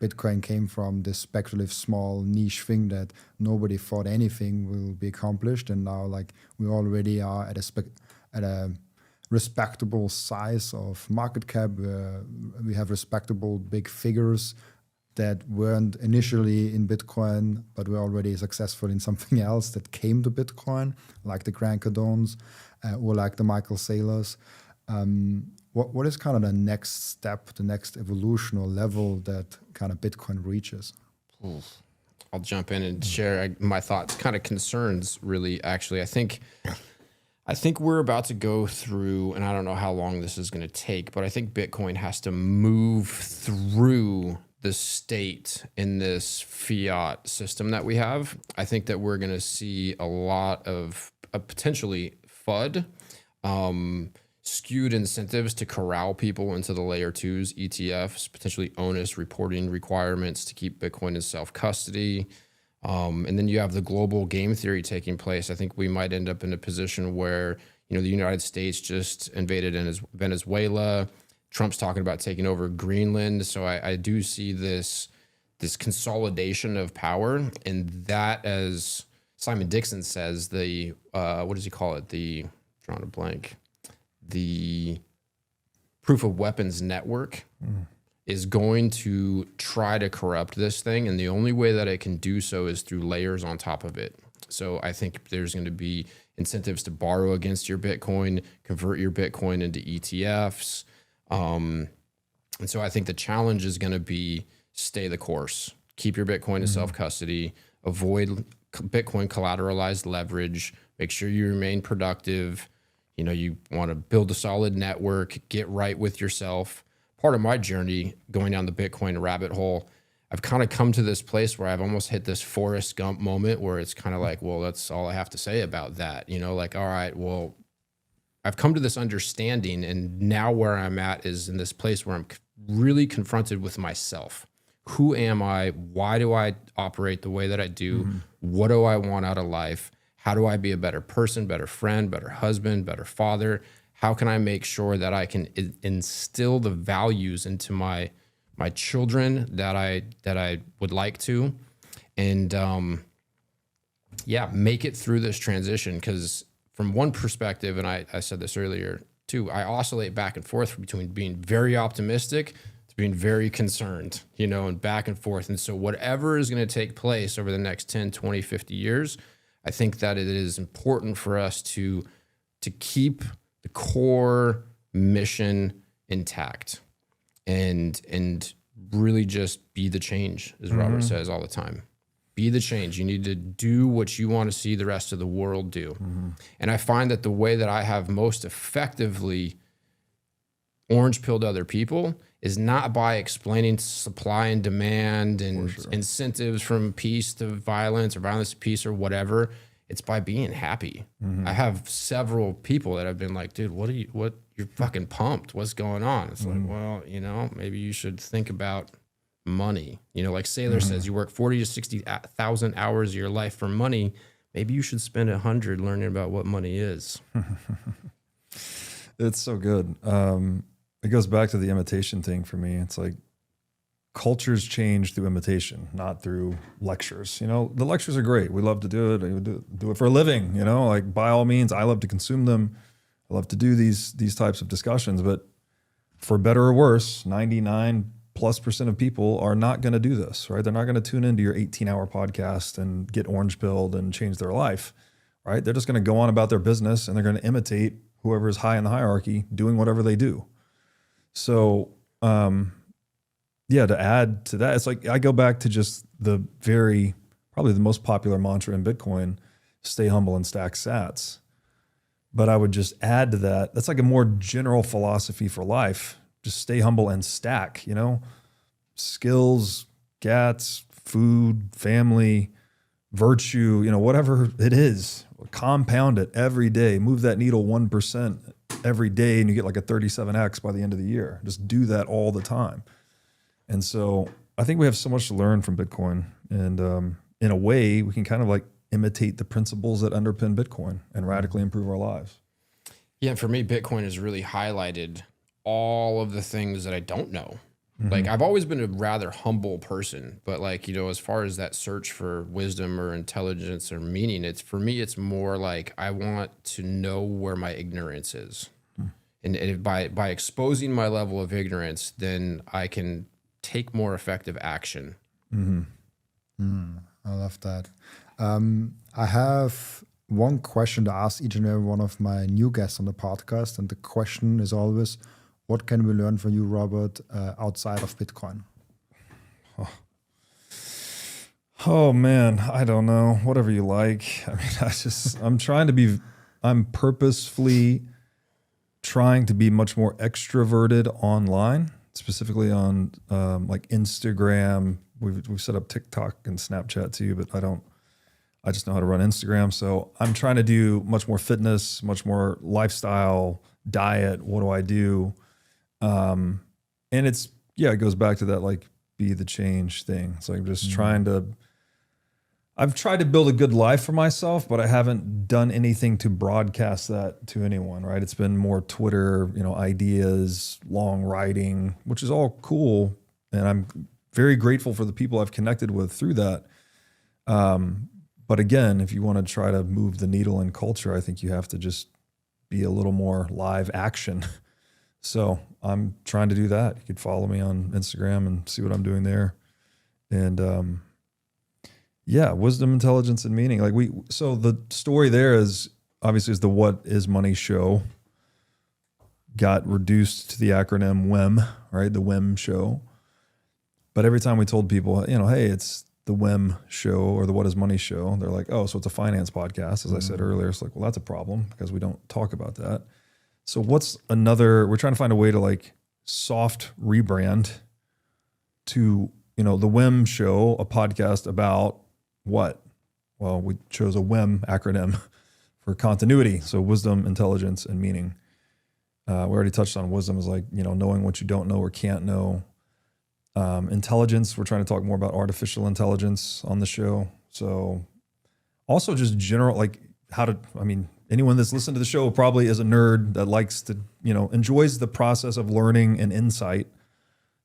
Bitcoin came from this speculative small niche thing that nobody thought anything will be accomplished, and now like we already are at a respectable size of market cap. We have respectable big figures that weren't initially in Bitcoin, but were already successful in something else that came to Bitcoin, like the Grant Cardones or like the Michael Saylors. What is kind of the next step, the next evolution or level that kind of Bitcoin reaches? I'll jump in and share my thoughts, kind of concerns, really, actually. I think we're about to go through, and I don't know how long this is going to take, but I think Bitcoin has to move through the state in this fiat system that we have. I think that we're going to see a lot of potentially FUD, skewed incentives to corral people into the layer 2s, ETFs, potentially onus reporting requirements to keep Bitcoin in self-custody. And then you have the global game theory taking place. I think we might end up in a position where, the United States just invaded Venezuela. Trump's talking about taking over Greenland. So I do see this consolidation of power, and that, as Simon Dixon says, what does he call it? Drawing a blank. The proof of weapons network is going to try to corrupt this thing. And the only way that it can do so is through layers on top of it. So I think there's going to be incentives to borrow against your Bitcoin, convert your Bitcoin into ETFs. And so I think the challenge is going to be stay the course, keep your Bitcoin in self-custody, avoid Bitcoin collateralized leverage, make sure you remain productive. You want to build a solid network, get right with yourself. Part of my journey going down the Bitcoin rabbit hole, I've kind of come to this place where I've almost hit this Forrest Gump moment where it's kind of like, well, that's all I have to say about that. Like, all right, well, I've come to this understanding, and now where I'm at is in this place where I'm really confronted with myself. Who am I? Why do I operate the way that I do? What do I want out of life? How do I be a better person, better friend, better husband, better father? How can I make sure that I can instill the values into my children that I would like to, and make it through this transition? Because from one perspective, and I said this earlier too, I oscillate back and forth between being very optimistic to being very concerned, and back and forth. And so whatever is going to take place over the next 10, 20, 50 years, I think that it is important for us to keep the core mission intact and really just be the change, as Robert says all the time. Be the change. You need to do what you want to see the rest of the world do. And I find that the way that I have most effectively orange-pilled other people is not by explaining supply and demand and incentives from peace to violence or violence to peace or whatever. It's by being happy. I have several people that have been like, dude, you're fucking pumped. What's going on? It's like, well, maybe you should think about money. Like Seyler says, you work 40 to 60,000 hours of your life for money. Maybe you should spend 100 learning about what money is. It's so good. It goes back to the imitation thing for me. It's like cultures change through imitation, not through lectures. The lectures are great. We love to do it. We do it for a living, like by all means, I love to consume them. I love to do these types of discussions, but for better or worse, 99+% of people are not going to do this, right? They're not going to tune into your 18-hour podcast and get orange pilled and change their life, right? They're just going to go on about their business and they're going to imitate whoever is high in the hierarchy doing whatever they do. So, to add to that, it's like I go back to just probably the most popular mantra in Bitcoin, stay humble and stack sats. But I would just add to that, that's like a more general philosophy for life. Just stay humble and stack, skills, gats, food, family, virtue, whatever it is, compound it every day, move that needle 1% every day, and you get like a 37x by the end of the year. Just do that all the time. And so I think we have so much to learn from Bitcoin. And in a way, we can kind of like imitate the principles that underpin Bitcoin and radically improve our lives. Yeah, for me, Bitcoin has really highlighted all of the things that I don't know. Like I've always been a rather humble person, but like, you know, as far as that search for wisdom or intelligence or meaning, it's for me, it's more like I want to know where my ignorance is. And if by exposing my level of ignorance, then I can take more effective action. I love that. I have one question to ask each and every one of my new guests on the podcast. And the question is always, what can we learn from you, Robert, outside of Bitcoin? Oh man, I don't know. Whatever you like. I mean, I'm purposefully trying to be much more extroverted online, specifically on like Instagram. We've set up TikTok and Snapchat too, but I just know how to run Instagram. So I'm trying to do much more fitness, much more lifestyle, diet. What do I do? And it goes back to that, like, be the change thing. So I'm just I've tried to build a good life for myself, but I haven't done anything to broadcast that to anyone, right? It's been more Twitter, you know, ideas, long writing, which is all cool. And I'm very grateful for the people I've connected with through that. But again, if you want to try to move the needle in culture, I think you have to just be a little more live action. So I'm trying to do that. You could follow me on Instagram and see what I'm doing there. And wisdom, intelligence, and meaning. So the story there is obviously the What Is Money show got reduced to the acronym WIM, right? The WIM show. But every time we told people, you know, hey, it's the WIM show or the What Is Money show, they're like, oh, so it's a finance podcast. As I said earlier, it's like, well, that's a problem because we don't talk about that. So we're trying to find a way to like soft rebrand to, you know, the WIM show, a podcast about what? Well, we chose a WIM acronym for continuity. So wisdom, intelligence, and meaning. We already touched on wisdom is like, you know, knowing what you don't know or can't know. Intelligence, we're trying to talk more about artificial intelligence on the show. So also just general, like anyone that's listened to the show probably is a nerd that likes to, you know, enjoys the process of learning and insight.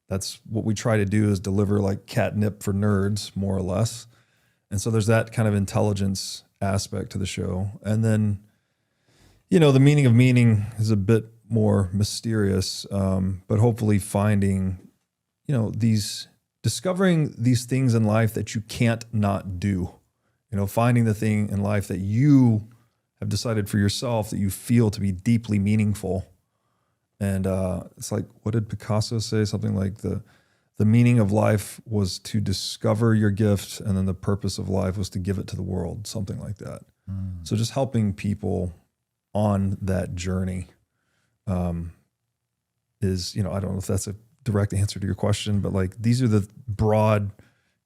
That's what we try to do, is deliver like catnip for nerds, more or less. And so there's that kind of intelligence aspect to the show. And then, you know, the meaning of meaning is a bit more mysterious, but hopefully finding, you know, discovering these things in life that you can't not do, you know, finding the thing in life that you have decided for yourself that you feel to be deeply meaningful. And it's like, what did Picasso say? Something like the meaning of life was to discover your gift, and then the purpose of life was to give it to the world, something like that. So just helping people on that journey is, you know, I don't know if that's a direct answer to your question, but like these are the broad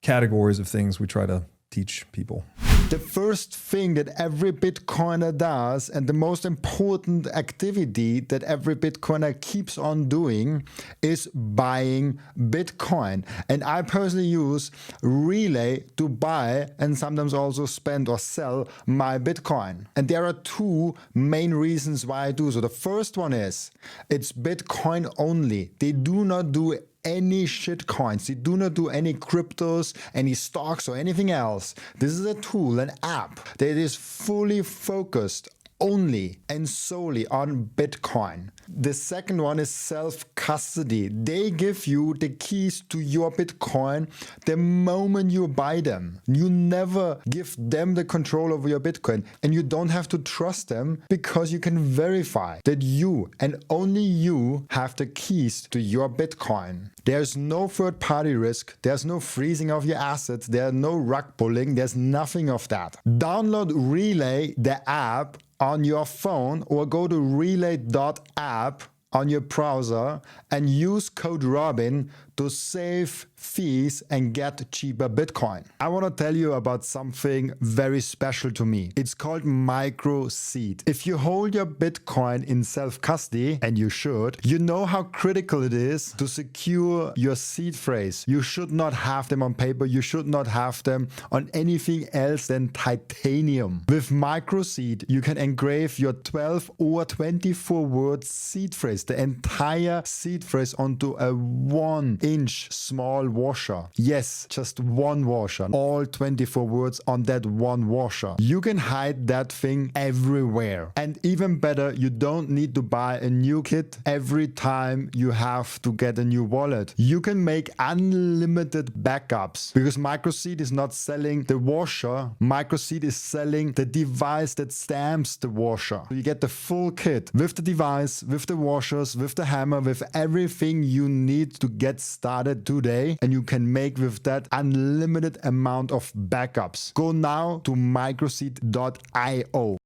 categories of things we try to teach people. The first thing that every Bitcoiner does, and the most important activity that every Bitcoiner keeps on doing, is buying Bitcoin. And I personally use Relay to buy and sometimes also spend or sell my Bitcoin. And there are two main reasons why I do so. The first one is it's Bitcoin only. They do not do any shit coins. They do not do any cryptos, any stocks, or anything else. This is a tool, an app that is fully focused only and solely on Bitcoin. The second one is self-custody. They give you the keys to your Bitcoin the moment you buy them. You never give them the control over your Bitcoin, and you don't have to trust them because you can verify that you and only you have the keys to your Bitcoin. There's no third-party risk. There's no freezing of your assets. There's no rug pulling. There's nothing of that. Download Relay, the app, on your phone, or go to relay.app on your browser and use code Robin to save fees and get cheaper Bitcoin. I want to tell you about something very special to me. It's called micro-seed. If you hold your Bitcoin in self-custody, and you should, you know how critical it is to secure your seed phrase. You should not have them on paper. You should not have them on anything else than titanium. With micro-seed, you can engrave your 12 or 24 word seed phrase, the entire seed phrase, onto a 1-inch small washer. Yes, just one washer. All 24 words on that one washer. You can hide that thing everywhere. And even better, you don't need to buy a new kit every time you have to get a new wallet. You can make unlimited backups because microseed is not selling the washer. Microseed is selling the device that stamps the washer. So you get the full kit with the device, with the washers, with the hammer, with everything you need to get started today. And you can make with that unlimited amount of backups. Go now to microseed.io.